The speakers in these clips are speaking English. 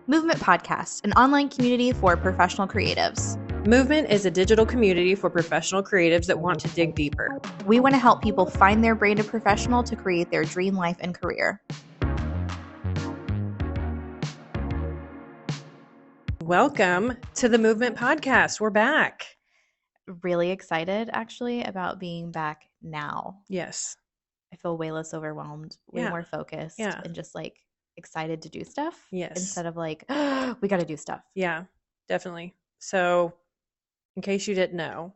Movement Podcast, an online community for professional creatives. Movement is a digital community for professional creatives that want to dig deeper. We want to help people find their brand of professional to create their dream life and career. Welcome to the Movement Podcast. We're back. Really excited, actually, about being back now. Yes. I feel way less overwhelmed, way more focused, and just like excited to do stuff. Yes. Instead of like, oh, we got to do stuff. Yeah, definitely. So, in case you didn't know,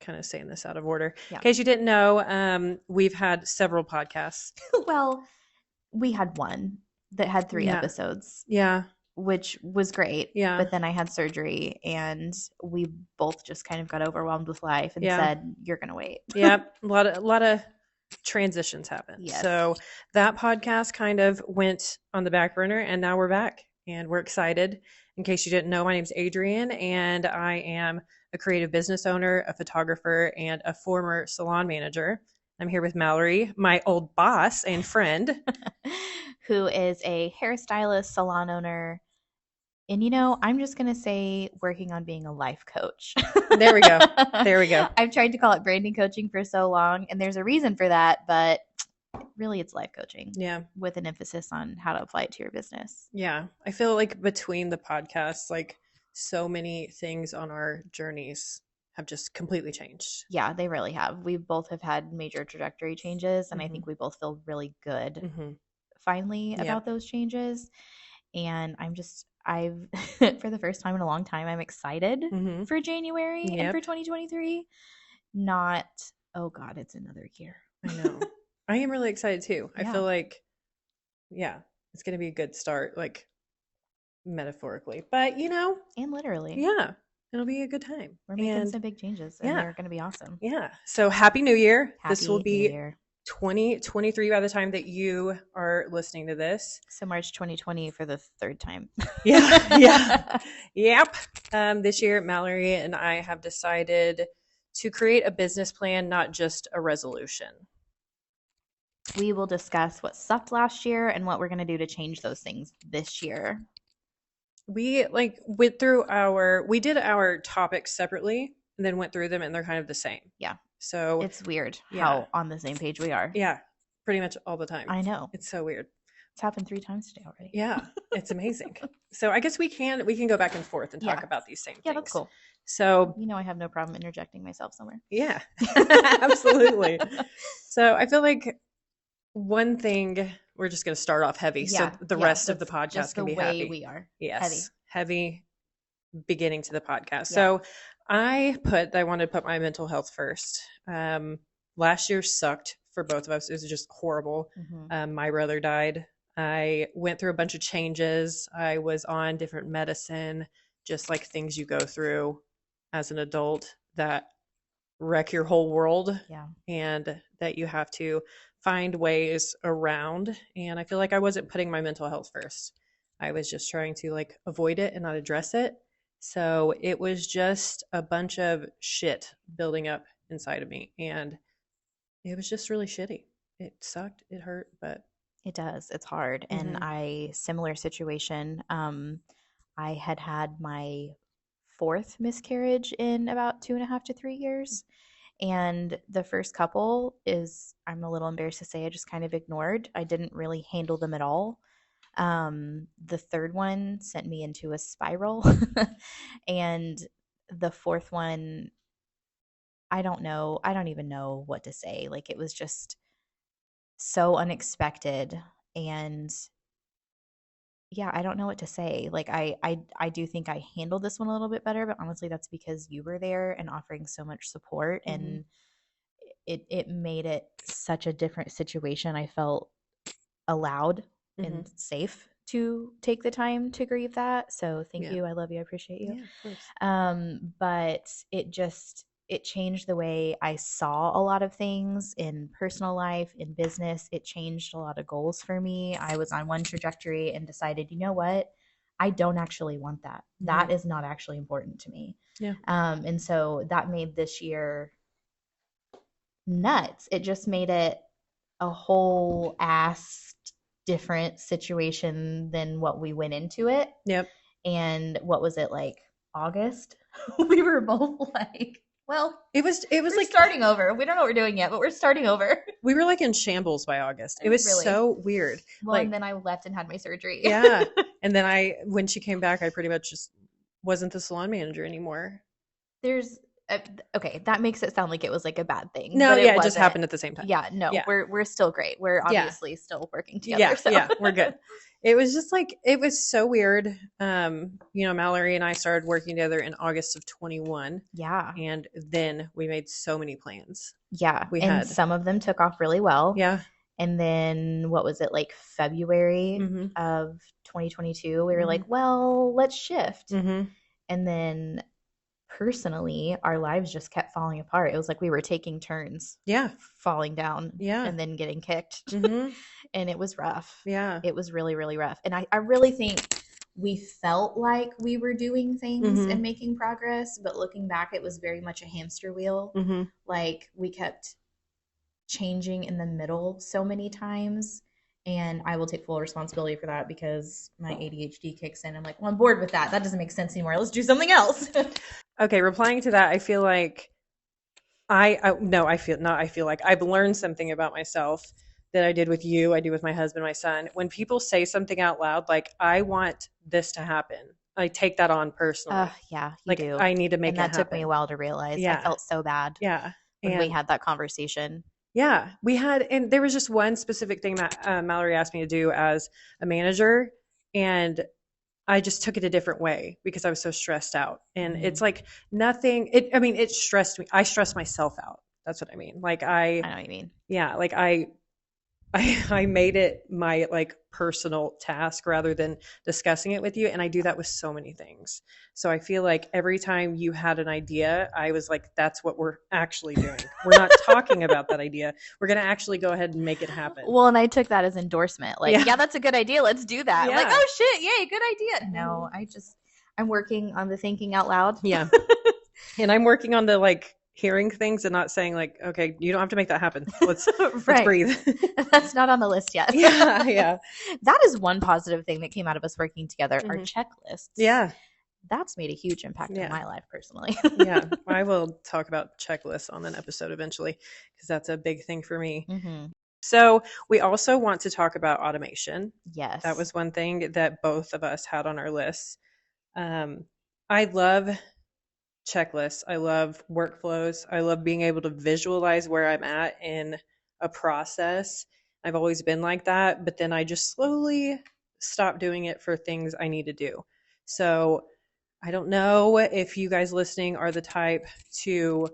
kind of saying this out of order. Yeah. In case you didn't know, we've had several podcasts. Well, we had one that had 3 episodes. Yeah. Which was great. Yeah. But then I had surgery and we both just kind of got overwhelmed with life and said, you're going to wait. Yep. A lot of transitions happened. Yes. So that podcast kind of went on the back burner and now we're back and we're excited. In case you didn't know, my name's Adrienne and I am a creative business owner, a photographer, and a former salon manager. I'm here with Mallory, my old boss and friend. Who is a hairstylist, salon owner, and I'm just going to say working on being a life coach. There we go. There we go. I've tried to call it branding coaching for so long, and there's a reason for that, but really it's life coaching. Yeah. With an emphasis on how to apply it to your business. Yeah. I feel like between the podcasts, like so many things on our journeys have just completely changed. Yeah, they really have. We both have had major trajectory changes, and I think we both feel really good finally about those changes. And I've for the first time in a long time, I'm excited for January and for 2023. Not, oh God, it's another year. I know. I am really excited too. I feel like, it's going to be a good start, like metaphorically, but and literally. Yeah. It'll be a good time. We're making some big changes and they're going to be awesome. Yeah. So happy New Year. This will be New Year. 2023 by the time that you are listening to this. So March 2020 for the third time. Yeah. Yep. This year, Mallory and I have decided to create a business plan, not just a resolution. We will discuss what sucked last year and what we're going to do to change those things this year. We we did our topics separately and then went through them and they're kind of the same. Yeah. So it's weird how on the same page we are. Yeah. Pretty much all the time. I know. It's so weird. It's happened 3 times today already. Yeah. It's amazing. So I guess we can go back and forth and talk about these same things. Yeah, that's cool. So I have no problem interjecting myself somewhere. Yeah. Absolutely. So I feel like one thing, we're just going to start off heavy. So the rest of the podcast can be happy. The way we are. Yes. Heavy beginning to the podcast. Yeah. So I wanted to put my mental health first. Last year sucked for both of us. It was just horrible. My brother died. I went through a bunch of changes. I was on different medicine, just like things you go through as an adult that wreck your whole world. Yeah. And that you have to find ways around. And I feel like I wasn't putting my mental health first. I was just trying to like avoid it and not address it. So it was just a bunch of shit building up inside of me. And it was just really shitty. It sucked. It hurt, but it does. It's hard. And similar situation. I had my 4th miscarriage in about 2.5 to 3 years. And the first couple I'm a little embarrassed to say, I just kind of ignored. I didn't really handle them at all. The third one sent me into a spiral. And the 4th one, I don't even know what to say. Like, it was just so unexpected. And I don't know what to say. Like, I do think I handled this one a little bit better, but honestly, that's because you were there and offering so much support, and it made it such a different situation. I felt allowed and safe to take the time to grieve that. So thank you. I love you. I appreciate you. Yeah, of course. But it changed the way I saw a lot of things in personal life, in business. It changed a lot of goals for me. I was on one trajectory and decided, you know what? I don't actually want that. That is not actually important to me. Yeah. And so that made this year nuts. It just made it a whole ass different situation than what we went into it. Yep. And what was it, like August? We were both like, well, it was we're like starting over. We don't know what we're doing yet, but we're starting over. We were like in shambles by August. It was really so weird. Well, like, and then I left and had my surgery. Yeah. And then when she came back, I pretty much just wasn't the salon manager anymore. There's okay, that makes it sound like it was like a bad thing. No, yeah, it just happened at the same time. Yeah, no, yeah. We're still great. We're obviously still working together. Yeah, so. Yeah, we're good. It was just like, it was so weird. Mallory and I started working together in August of 21. Yeah. And then we made so many plans. Yeah. Some of them took off really well. Yeah. And then what was it, like February of 2022? We were like, well, let's shift. And then personally, our lives just kept falling apart. It was like we were taking turns. Yeah. Falling down. Yeah. And then getting kicked. And it was rough. Yeah. It was really, really rough. And I really think we felt like we were doing things and making progress, but looking back, it was very much a hamster wheel. Like we kept changing in the middle so many times. And I will take full responsibility for that because my ADHD kicks in. I'm like, well, I'm bored with that. That doesn't make sense anymore. Let's do something else. Okay, replying to that, I feel like I've learned something about myself that I did with you, I do with my husband, my son. When people say something out loud, like, I want this to happen, I take that on personally. Yeah, you like, do. I need to make it happen. And that took me a while to realize. Yeah. I felt so bad. Yeah. When we had that conversation. Yeah, we had, and there was just one specific thing that Mallory asked me to do as a manager, and I just took it a different way because I was so stressed out. And it's like nothing, it stressed me. I stressed myself out. That's what I mean. Like I know what you mean. Yeah, like I made it my like personal task rather than discussing it with you. And I do that with so many things. So I feel like every time you had an idea, I was like, that's what we're actually doing. We're not talking about that idea. We're going to actually go ahead and make it happen. Well, and I took that as endorsement. Like, yeah, that's a good idea. Let's do that. Yeah. Like, oh shit. Yay. Good idea. No, I'm working on the thinking out loud. Yeah. And I'm working on the like hearing things and not saying like, okay, you don't have to make that happen. Let's breathe. That's not on the list yet. Yeah. That is one positive thing that came out of us working together. Our checklists. Yeah. That's made a huge impact in my life personally. Yeah. I will talk about checklists on an episode eventually because that's a big thing for me. So we also want to talk about automation. Yes. That was one thing that both of us had on our lists. I love checklists. I love workflows. I love being able to visualize where I'm at in a process. I've always been like that, but then I just slowly stopped doing it for things I need to do. So I don't know if you guys listening are the type to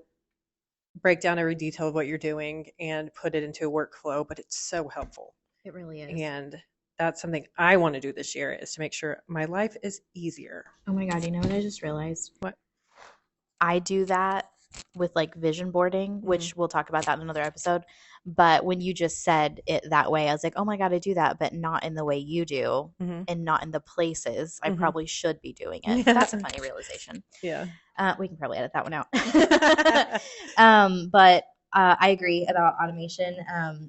break down every detail of what you're doing and put it into a workflow, but it's so helpful. It really is. And that's something I want to do this year, is to make sure my life is easier. Oh my God, you know what I just realized? What? I do that with like vision boarding, which we'll talk about that in another episode. But when you just said it that way, I was like, oh my God, I do that, but not in the way you do and not in the places I probably should be doing it. Yeah. That's a funny realization. Yeah. We can probably edit that one out. But I agree about automation.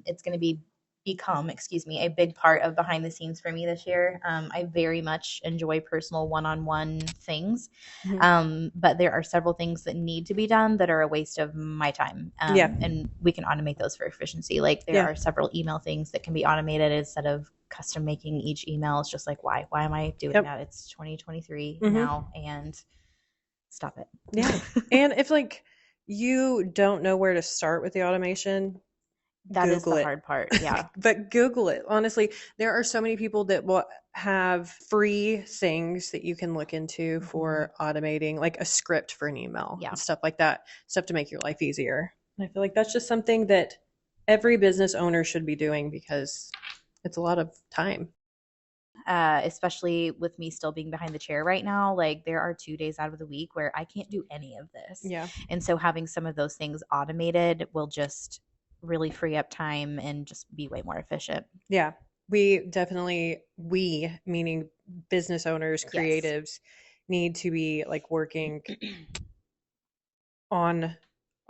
It's going to become a big part of behind the scenes for me this year. I very much enjoy personal one-on-one things, but there are several things that need to be done that are a waste of my time. And we can automate those for efficiency. Like there are several email things that can be automated instead of custom making each email. It's just like, why am I doing that? It's 2023 now, and stop it. Yeah. And if like you don't know where to start with the automation, that Google is the hard part. Yeah. But Google it. Honestly, there are so many people that will have free things that you can look into for automating, like a script for an email and stuff like that, stuff to make your life easier. And I feel like that's just something that every business owner should be doing because it's a lot of time. Especially with me still being behind the chair right now, like there are 2 days out of the week where I can't do any of this. Yeah. And so having some of those things automated will just really free up time and just be way more efficient. Yeah. We meaning business owners, creatives, need to be like working on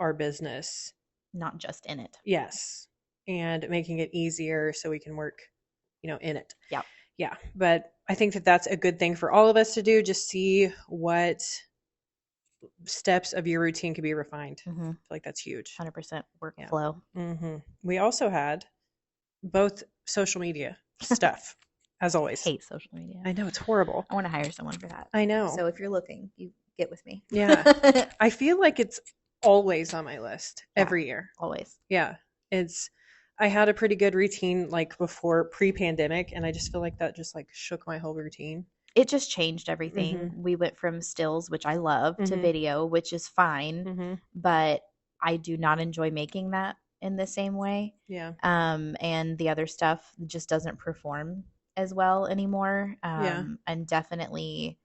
our business. Not just in it. Yes. And making it easier so we can work in it. Yeah. Yeah. But I think that that's a good thing for all of us to do. Just see what steps of your routine can be refined. I feel like that's huge. 100% workflow. Yeah. We also had both social media stuff, as always. I hate social media. I know, it's horrible. I want to hire someone for that. I know. So if you're looking, you get with me. Yeah. I feel like it's always on my list every year. Always. Yeah. I had a pretty good routine like before pre-pandemic, and I just feel like that just like shook my whole routine. It just changed everything. We went from stills, which I love, to video, which is fine, but I do not enjoy making that in the same way. Yeah. And the other stuff just doesn't perform as well anymore. Yeah. And definitely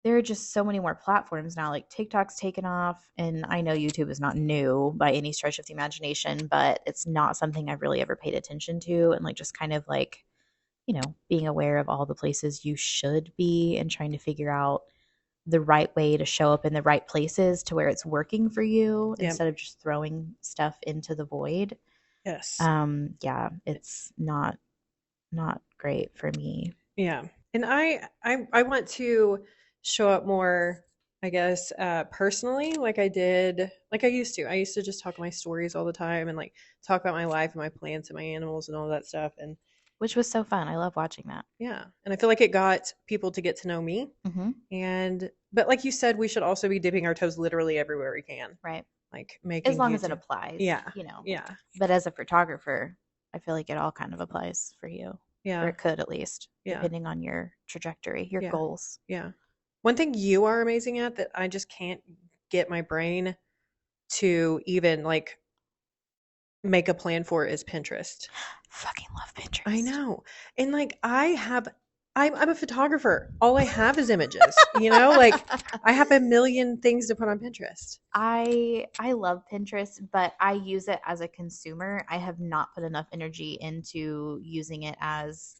there are just so many more platforms now. Like TikTok's taken off, and I know YouTube is not new by any stretch of the imagination, but it's not something I've really ever paid attention to, and like just kind of like, being aware of all the places you should be and trying to figure out the right way to show up in the right places to where it's working for you instead of just throwing stuff into the void. Yes. Yeah, it's not great for me. Yeah. And I want to show up more, I guess, personally, like I used to. I used to just talk my stories all the time and like talk about my life and my plants and my animals and all that stuff. And which was so fun. I love watching that. Yeah. And I feel like it got people to get to know me. But like you said, we should also be dipping our toes literally everywhere we can. Right. Like making as long as it applies. Yeah. Yeah. But as a photographer, I feel like it all kind of applies for you. Yeah. Or it could, at least, depending on your trajectory, your goals. Yeah. One thing you are amazing at that I just can't get my brain to even like make a plan for is Pinterest. Fucking love Pinterest. I know. And like I'm a photographer. All I have is images, like I have a million things to put on Pinterest. I love Pinterest, but I use it as a consumer. I have not put enough energy into using it as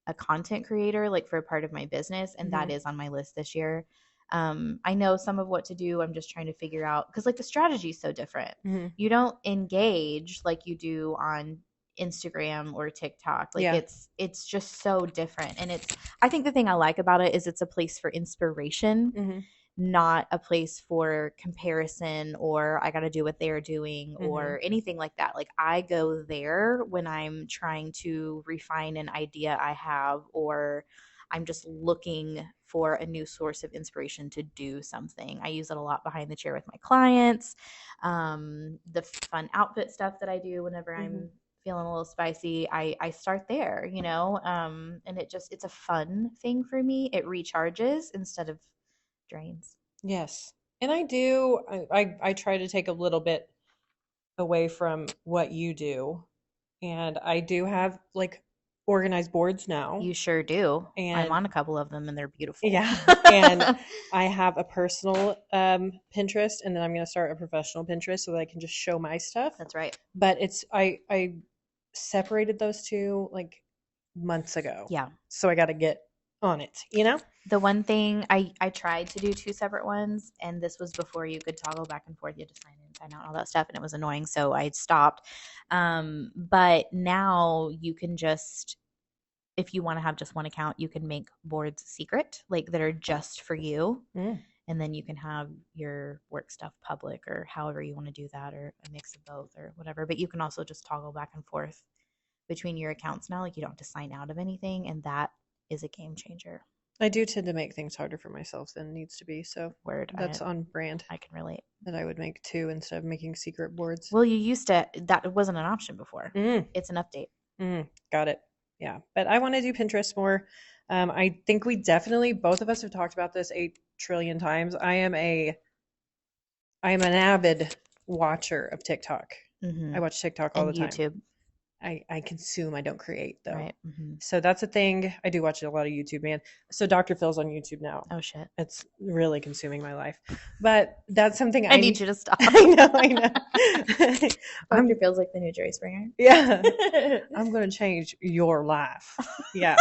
a content creator, like for a part of my business. And that is on my list this year. I know some of what to do. I'm just trying to figure out, because like the strategy is so different. You don't engage like you do on Instagram or TikTok. Like it's just so different. And I think the thing I like about it is it's a place for inspiration, not a place for comparison or I got to do what they're doing or anything like that. Like I go there when I'm trying to refine an idea I have, or I'm just looking for a new source of inspiration to do something. I use it a lot behind the chair with my clients. The fun outfit stuff that I do whenever I'm feeling a little spicy, I start there, and it's a fun thing for me. It recharges instead of drains. Yes. And I try to take a little bit away from what you do. And I do have like organized boards now. You sure do. And I'm on a couple of them and they're beautiful. Yeah. And I have a personal Pinterest, and then I'm going to start a professional Pinterest so that I can just show my stuff. That's right. But I separated those two like months ago. Yeah. So I got to get on it, The one thing I tried to do 2 separate ones, and this was before you could toggle back and forth. You had to sign in, sign out, all that stuff, and it was annoying. So I stopped. But now you can just, if you want to have just one account, you can make boards secret, like that are just for you. And then you can have your work stuff public or however you want to do that, or a mix of both or whatever. But you can also just toggle back and forth between your accounts now. Like you don't have to sign out of anything. And that is a game changer. I do tend to make things harder for myself than it needs to be. So that's on brand. I can relate. That I would make 2 instead of making secret boards. Well, you used to, that wasn't an option before. It's an update. Got it. Yeah. But I want to do Pinterest more. I think we definitely, both of us have talked about this 8 trillion times. I am an avid watcher of TikTok. I watch TikTok all the time. YouTube. I consume, I don't create though. Right. So that's a thing. I do watch a lot of YouTube, man. So Dr. Phil's on YouTube now. Oh shit. It's really consuming my life. But that's something I need you to stop. I know. Dr. Phil's like the new Jerry Springer. Yeah. I'm going to change your life. Yeah.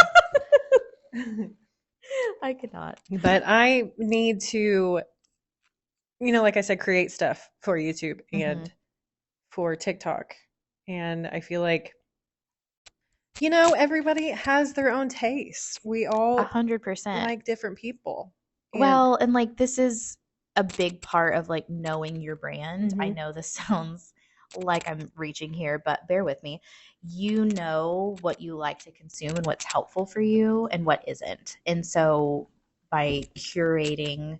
I cannot. But I need to, like I said, create stuff for YouTube and for TikTok. And I feel like everybody has their own taste. We all 100%. like different people. And Well, and like this is a big part of like knowing your brand. I mm-hmm, know this sounds like I'm reaching here, but bear with me. You know what you like to consume and what's helpful for you and what isn't. And so by curating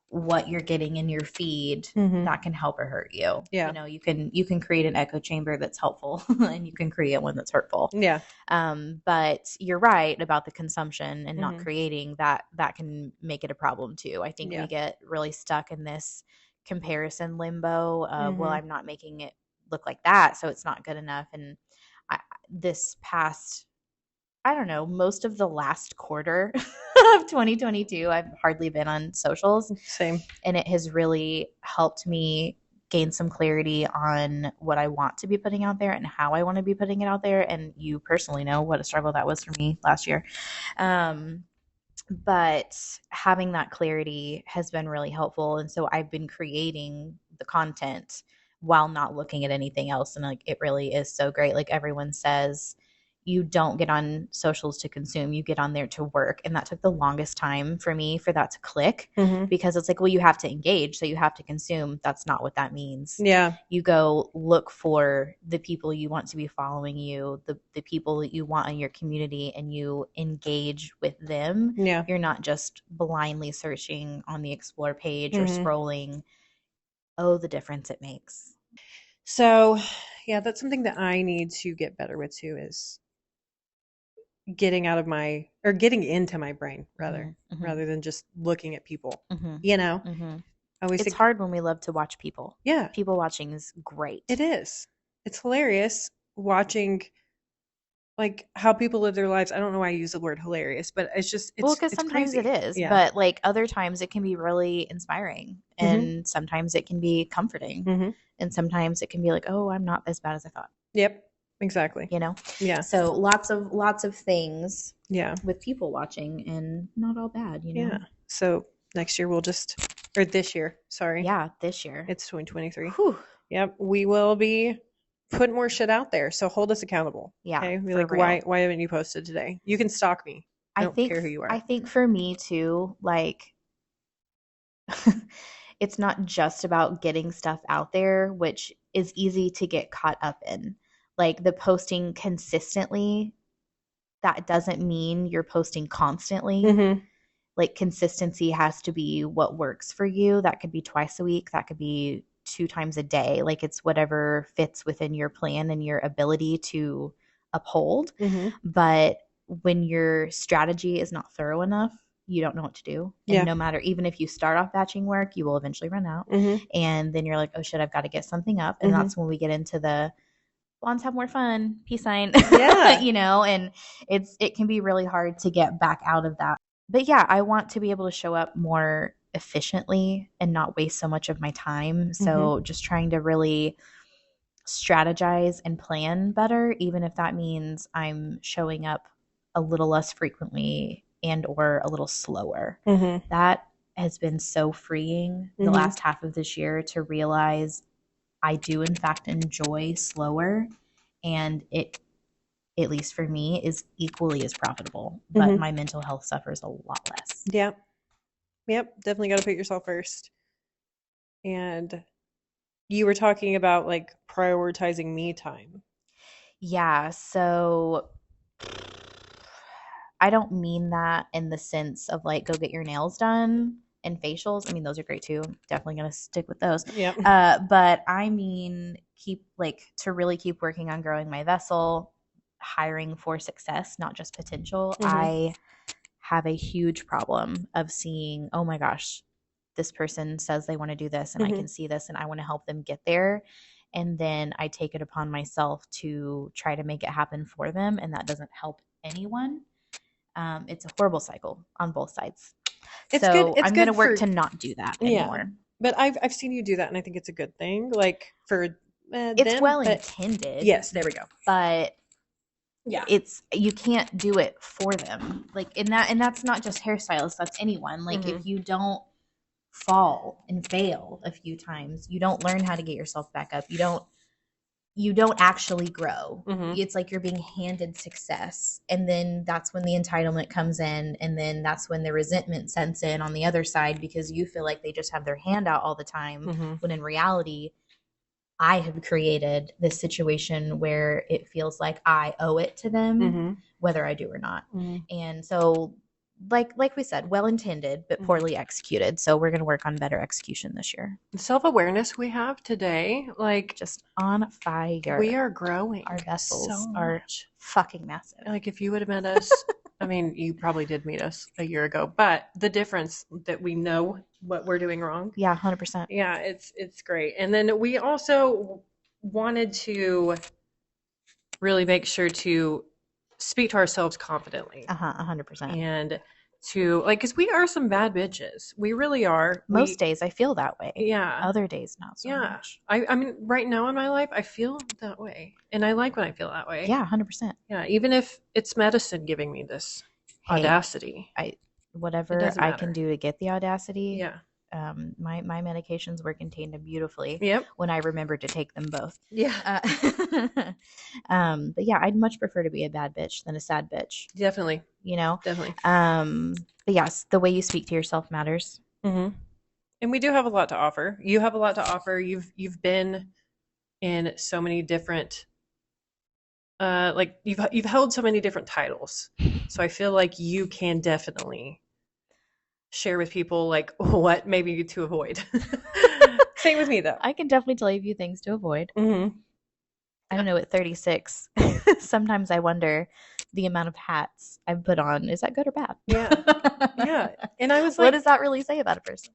what you're getting in your feed, mm-hmm, that can help or hurt you. yeah, You know, you can create an echo chamber that's helpful and you can create one that's hurtful. yeah, But you're right about the consumption and not mm-hmm, creating that can make it a problem too. I think we yeah, get really stuck in this comparison limbo of, well, mm-hmm, I'm not making it look like that, so it's not good enough. And this past, I don't know, most of the last quarter of 2022, I've hardly been on socials. same. And it has really helped me gain some clarity on what I want to be putting out there and how I want to be putting it out there. And you personally know what a struggle that was for me last year. Um, but having that clarity has been really helpful. And so I've been creating the content while not looking at anything else. And like it really is so great. Like everyone says, you don't get on socials to consume, you get on there to work. And that took the longest time for me for that to click, Mm-hmm. because it's like, well, you have to engage, so you have to consume. That's not what that means. Yeah. You go look for the people you want to be following you, the people that you want in your community, and you engage with them. Yeah. You're not just blindly searching on the explore page or Mm-hmm. scrolling. Oh, the difference it makes. So, yeah, that's something that I need to get better with too, is getting into my brain Mm-hmm, mm-hmm, rather than just looking at people. mm-hmm, You know, mm-hmm. I always It's think, hard when we love to watch people. yeah, People watching is great. it is. It's hilarious watching like how people live their lives. I don't know why I use the word hilarious, but it's just Well, because it's sometimes it crazy. is, Yeah. but like other times it can be really inspiring, Mm-hmm. and sometimes it can be comforting, Mm-hmm. and sometimes it can be like, oh, I'm not as bad as I thought, Yep. Exactly. you know? Yeah. So lots of things Yeah. with people watching, and not all bad, Yeah. So next year or this year, sorry. Yeah, this year. It's 2023. Whew. Yep. We will be putting more shit out there. So hold us accountable. Yeah, Okay. Be for like, real. why haven't you posted today? You can stalk me. I I don't think care who you I are. think for me too, like it's not just about getting stuff out there, which is easy to get caught up in. Like the posting consistently, that doesn't mean you're posting constantly. Mm-hmm. Like consistency has to be what works for you. That could be twice a week, that could be 2 times a day. Like it's whatever fits within your plan and your ability to uphold. Mm-hmm. But when your strategy is not thorough enough, you don't know what to do. And Yeah. no matter, even if you start off batching work, you will eventually run out. Mm-hmm. And then you're like, oh shit, I've got to get something up. And Mm-hmm. that's when we get into the blondes have more fun, peace sign, Yeah. and it can be really hard to get back out of that. But yeah, I want to be able to show up more efficiently and not waste so much of my time. Mm-hmm. So just trying to really strategize and plan better, even if that means I'm showing up a little less frequently and or a little slower. Mm-hmm. That has been so freeing the Mm-hmm. last half of this year to realize I do in fact enjoy slower, and it, at least for me, is equally as profitable, but Mm-hmm. my mental health suffers a lot less. Yeah. Yep. Definitely got to put yourself first. And you were talking about like prioritizing me time. Yeah, so I don't mean that in the sense of like go get your nails done and facials. I mean, those are great too. Definitely going to stick with those. Yep. But I mean, to really keep working on growing my vessel, hiring for success, not just potential. Mm-hmm. I have a huge problem of seeing, oh my gosh, this person says they want to do this and I Mm-hmm. can see this and I want to help them get there. And then I take it upon myself to try to make it happen for them. And that doesn't help anyone. It's a horrible cycle on both sides. It's good. So It's I'm going good to work for to not do that yeah. anymore. But I've seen you do that, and I think it's a good thing. Like for It's them, well but intended. yes, there we go. But Yeah. you can't do it for them. Like and that's not just hairstylists, that's anyone. Like Mm-hmm. if you don't fall and fail a few times, you don't learn how to get yourself back up. You don't you don't actually grow. Mm-hmm. It's like you're being handed success. And then that's when the entitlement comes in. And then that's when the resentment sets in on the other side because you feel like they just have their hand out all the time. Mm-hmm. When in reality, I have created this situation where it feels like I owe it to them, Mm-hmm. whether I do or not. Mm-hmm. And so, like we said, well intended but poorly executed. So we're going to work on better execution this year. The self-awareness we have today, like, just on fire. We are growing. Our vessels so are fucking massive. Like, if you would have met us, I mean, you probably did meet us a year ago, but the difference that we know what we're doing wrong. Yeah, 100%. Yeah, it's great. And then we also wanted to really make sure to speak to ourselves confidently. 100%. And to, like, because we are some bad bitches. We really are. Most days I feel that way. Yeah. Other days not so much. I mean, right now in my life, I feel that way. And I like when I feel that way. Yeah, 100%. Yeah, even if it's medicine giving me this audacity. Whatever I can do to get the audacity. Yeah. My medications work in tandem beautifully. Yep. When I remember to take them both. Yeah. But yeah, I'd much prefer to be a bad bitch than a sad bitch. Definitely. You know? Definitely. But yes, the way you speak to yourself matters. Mm-hmm. And we do have a lot to offer. You have a lot to offer. You've been in so many different like you've held so many different titles. So I feel like you can definitely share with people like what maybe to avoid. Same with me though. I can definitely tell you a few things to avoid. Mm-hmm. I don't know, at 36, sometimes I wonder the amount of hats I've put on. Is that good or bad? Yeah. Yeah. And I was like, what does that really say about a person?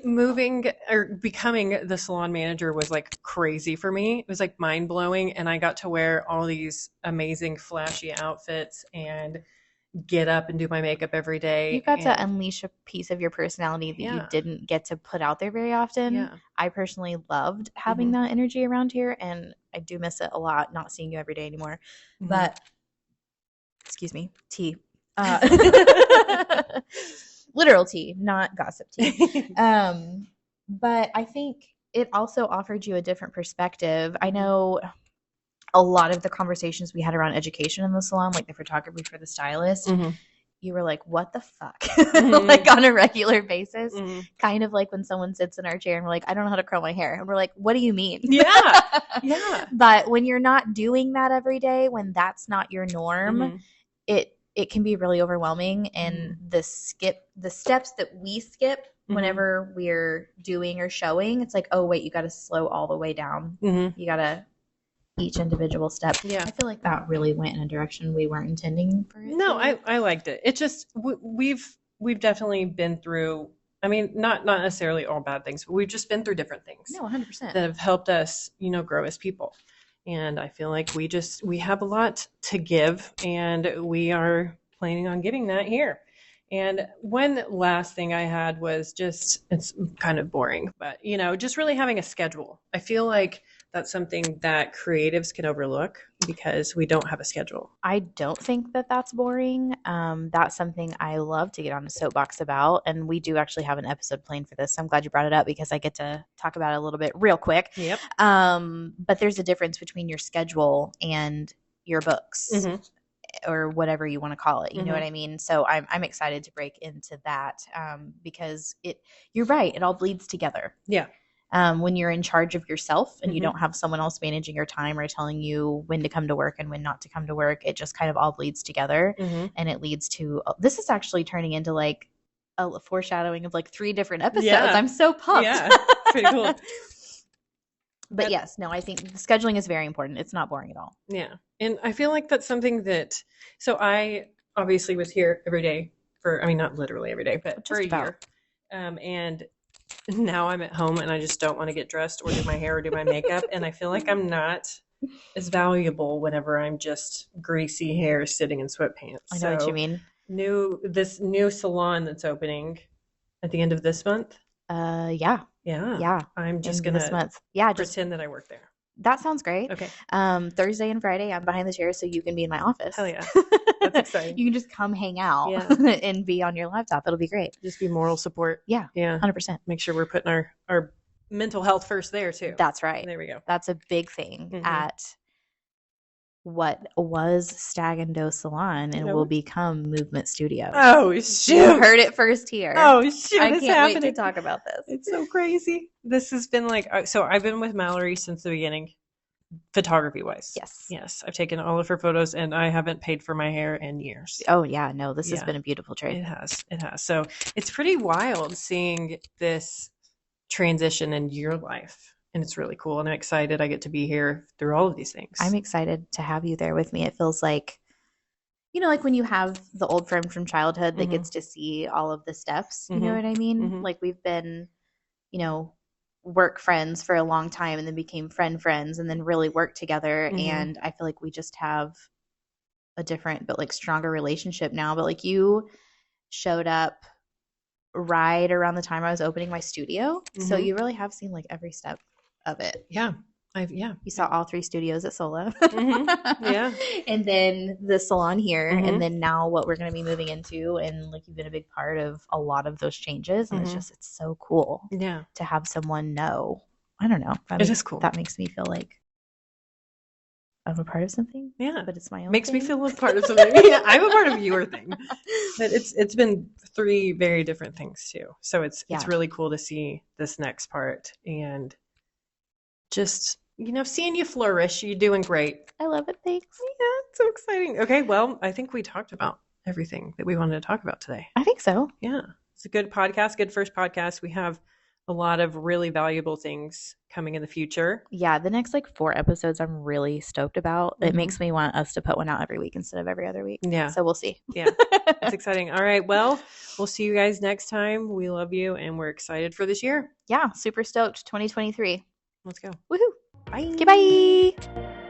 Moving or becoming the salon manager was like crazy for me. It was like mind blowing. And I got to wear all these amazing flashy outfits and get up and do my makeup every day. You got to unleash a piece of your personality that you didn't get to put out there very often. Yeah. I personally loved having that energy around here, and I do miss it a lot, not seeing you every day anymore. Mm-hmm. But, excuse me, tea. Literal tea, not gossip tea. But I think it also offered you a different perspective. I know a lot of the conversations we had around education in the salon, like the photography for the stylist, you were like, what the fuck? Like on a regular basis. Kind of like when someone sits in our chair and we're like, I don't know how to curl my hair. And we're like, what do you mean? Yeah. Yeah. But when you're not doing that every day, when that's not your norm, it can be really overwhelming. And the steps that we skip whenever we're doing or showing, it's like, oh wait, you got to slow all the way down. You got to each individual step. Yeah. I feel like that really went in a direction we weren't intending for it. No, I liked it. It just, we've definitely been through, I mean, not necessarily all bad things, but we've just been through different things. No, 100%. That have helped us, grow as people. And I feel like we have a lot to give, and we are planning on getting that here. And one last thing I had was just, it's kind of boring, but, just really having a schedule. I feel like that's something that creatives can overlook because we don't have a schedule. I don't think that that's boring. That's something I love to get on a soapbox about. And we do actually have an episode planned for this. So I'm glad you brought it up because I get to talk about it a little bit real quick. Yep. But there's a difference between your schedule and your books. Or whatever you want to call it. You know what I mean? So I'm excited to break into that because you're right. It all bleeds together. Yeah. When you're in charge of yourself and you don't have someone else managing your time or telling you when to come to work and when not to come to work, it just kind of all bleeds together. And it leads to, this is actually turning into like a foreshadowing of like 3 different episodes. Yeah. I'm so pumped. Yeah. Pretty cool. But yes, no, I think scheduling is very important. It's not boring at all. Yeah. And I feel like that's something that, so I obviously was here every day not literally every day, but just for a year. And now I'm at home and I just don't want to get dressed or do my hair or do my makeup. And I feel like I'm not as valuable whenever I'm just greasy hair sitting in sweatpants. I know what you mean. This new salon that's opening at the end of this month. Yeah. I'm just gonna this month. Yeah, pretend that I work there. That sounds great. Okay. Thursday and Friday, I'm behind the chair, so you can be in my office. Hell yeah, that's exciting. You can just come hang out and be on your laptop. It'll be great. Just be moral support. Yeah. 100%. Make sure we're putting our mental health first there too. That's right. There we go. That's a big thing at what was Stag and Doe Salon and will become Movement Studios. Oh, shoot. You heard it first here. Oh, shoot. I can't wait to talk about this. It's so crazy. This has been like, so I've been with Mallory since the beginning, photography wise. Yes. I've taken all of her photos and I haven't paid for my hair in years. Oh, yeah. No, this has been a beautiful trade. It has. So it's pretty wild seeing this transition in your life. And it's really cool. And I'm excited I get to be here through all of these things. I'm excited to have you there with me. It feels like, you know, like when you have the old friend from childhood that gets to see all of the steps, you know what I mean? Like we've been, you know, work friends for a long time and then became friends and then really worked together. And I feel like we just have a different but like stronger relationship now. But like you showed up right around the time I was opening my studio. So you really have seen like every step of it. Yeah. You saw all 3 studios at Solo. Yeah. And then the salon here. And then now what we're going to be moving into. And like you've been a big part of a lot of those changes. And it's so cool. Yeah. To have someone know. I don't know. It is cool. That makes me feel like I'm a part of something. Yeah. But it's my own Makes thing. me feel a part of something. Yeah, I'm a part of your thing. But it's been 3 very different things too. So it's really cool to see this next part and just, you know, seeing you flourish. You're doing great. I love it. Thanks. Yeah, it's so exciting. Okay, well, I think we talked about everything that we wanted to talk about today. I think so. Yeah. It's a good podcast, good first podcast. We have a lot of really valuable things coming in the future. Yeah, the next like 4 episodes I'm really stoked about. It makes me want us to put one out every week instead of every other week. Yeah. So we'll see. Yeah. It's exciting. All right. Well, we'll see you guys next time. We love you and we're excited for this year. Yeah, super stoked. 2023. Let's go. Woohoo. Bye. Okay, bye.